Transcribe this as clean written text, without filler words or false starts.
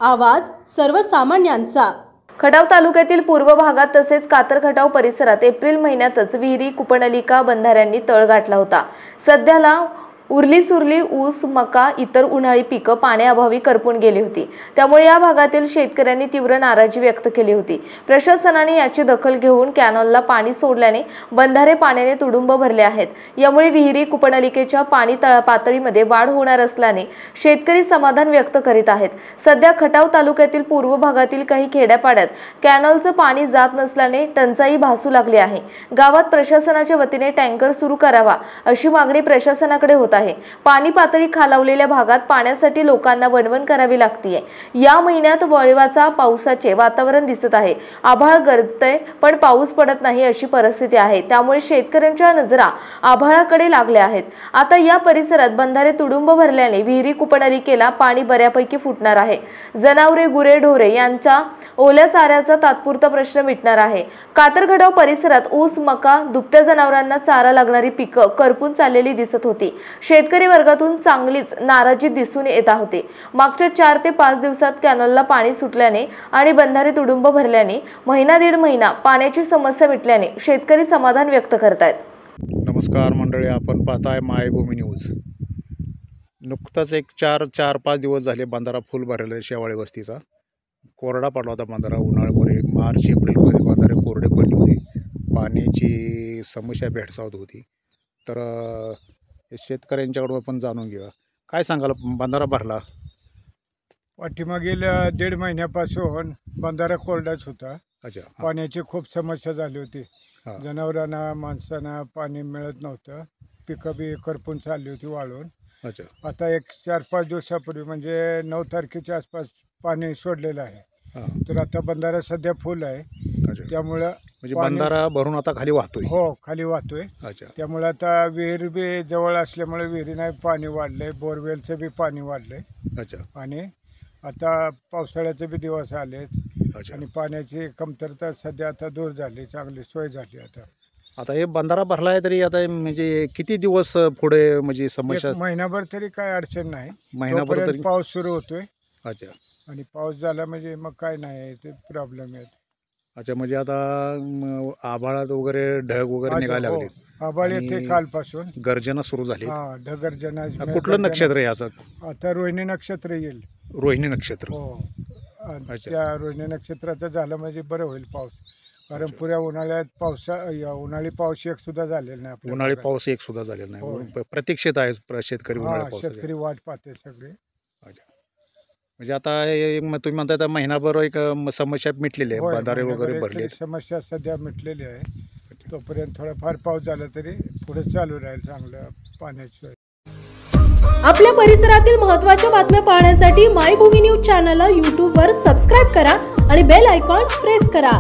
आवाज सर्वसामान्यांचा। खटाव तालुक्यातील पूर्व भागात तसेच कातर खटाव परिसरात एप्रिल महिन्यातच विहिरी, कुपनलिका बंधाऱ्यांनी तळ गाठला होता। सध्याला उरली सुरली ऊस, मका इतर उन्हाळी पिके पाण्याअभावी करपून गेली होती। त्यामुळे या भागातील शेतकऱ्यांनी तीव्र नाराजी व्यक्त केली होती। प्रशासनाने याची दखल घेऊन कॅनॉलला पाणी सोडल्याने बंधारे पाण्याने तुडुंब भरले आहेत। यामुळे विहिरी, कुपनलिकेच्या पाणी पातळीमध्ये वाढ होणार असल्याने शेतकरी समाधान व्यक्त करीत आहेत। सध्या खटाव तालुक्यातील पूर्व भागातील काही खेड्यापाड्यात कॅनॉलचं पाणी जात नसल्याने टंचाई भासू लागली आहे। गावात प्रशासनाच्या वतीने टँकर सुरू करावा अशी मागणी प्रशासनाकडे होत आहे। पाणी पातळी खालावलेल्या भागात पाण्यासाठी लोकांना वणवण करावी लागते। या महिन्यात वळवाचा पावसाचे वातावरण दिसत आहे। आभाळ गरजतय पण पाऊस पडत नाही अशी परिस्थिती आहे। त्यामुळे शेतकऱ्यांच्या नजरा आभाळाकडे लागल्या आहेत। आता या परिसरात बंधारे तुडुंब भरल्याने विहिरी, कुपनलिकेला पाणी बऱ्यापैकी फुटणार आहे। जनावरे, गुरे, ढोरे यांच्या ओल्या चाऱ्याचा तात्पुरता प्रश्न मिटणार आहे। कातर खटाव परिसरात ऊस, मका, दुभत्या जनावरांना चारा लागणारी पिके करपून चाललेली दिसत होती। शेतकरी वर्गातून चांगलीच नाराजी दिसून येत होती। मागच्या 4 ते 5 दिवसात कॅनलला पाणी सुटल्याने आणि बंधारे तुडुंब भरल्याने दीड महिना पाण्याची समस्या मिटल्याने शेतकरी समाधान व्यक्त करतायत। नमस्कार मंडळी, आपण पाहताय मायभूमी न्यूज। नुकताच एक 4-5 दिवस झाले बंधारा फुल भरलेला शेवाळे वस्तीचा। कोरडा पडला होता बंधारा उन्हाळ्यामध्ये। मार्च एप्रिलमध्ये बंधारे कोरडे पडले होते। पाण्याची समस्या भेडसावत होती। तर शेतकऱ्यांच्याकडून आपण जाणून घेऊया, काय सांगाल बंधारा भरला? पाठीमागील 1.5 महिन्यापासून बंधारा कोरडाच होता। अच्छा, पाण्याची खूप समस्या झाली होती। जनावरांना, माणसांना पाणी मिळत नव्हतं। पिकं बी करपून चालली होती वाळून। अच्छा, आता एक 4-5 दिवसापूर्वी म्हणजे 9 तारखेच्या आसपास पाणी सोडलेलं आहे। तर आता बंधारा सध्या फुल आहे। त्यामुळे म्हणजे बंधारा भरून आता खाली वाहतोय? हो, खाली वाहतोय। अच्छा, त्यामुळे आता विहीर बी जवळ असल्यामुळे विहिरीने पाणी वाढलंय, बोरवेलचं बी पाणी वाढलंय। अच्छा, आणि आता पावसाळ्याचे बी दिवस आलेत आणि पाण्याची कमतरता सध्या आता दूर झाली, चांगली सोय झाली। आता हे बंधारा भरलाय तरी आता म्हणजे किती दिवस पुढे म्हणजे समस्या? महिनाभर तरी काय अडचण नाही। महिनाभर तरी पाऊस सुरू होतोय। अच्छा, आणि पाऊस झाला म्हणजे मग काय नाही ते प्रॉब्लेम येत। अच्छा, म्हणजे आता आभाळात वगैरे ढग वगैरे निघायला लागले? आभाळ येते कालपासून, गर्जना सुरू झाली। ढग गर्जना। कुठलं नक्षत्र आहे याचं? आता रोहिणी नक्षत्र येईल। रोहिणी नक्षत्र? हो, त्या रोहिणी नक्षत्राचं झालं म्हणजे बरं होईल पाऊस। कारण पुऱ्या उन्हाळ्यात उन्हाळी पाऊस एक सुद्धा झालेला नाही आपल्या। उन्हाळी पाऊस एक सुद्धा झालेला नाही। प्रतीक्षेत आहे शेतकरी उन्हाळी पाऊस? शेतकरी वाट पाहते सगळे। अच्छा, म्हणजे आता तुम्ही म्हणताय तर महिनाभर एक समस्या मिटलेली आहे, बंधारे वगैरे भरले? समस्या सध्या मिटलेली आहे। तोपर्यंत थोडाफार पाऊस झाला तरी पुढे चालू राहील चांगलं पाण्याची सोय। आपल्या परिसरातील महत्त्वाच्या बातम्या पाहण्यासाठी मायभूमी न्यूज चॅनलला YouTube वर सबस्क्राइब करा आणि बेल आयकॉन प्रेस करा।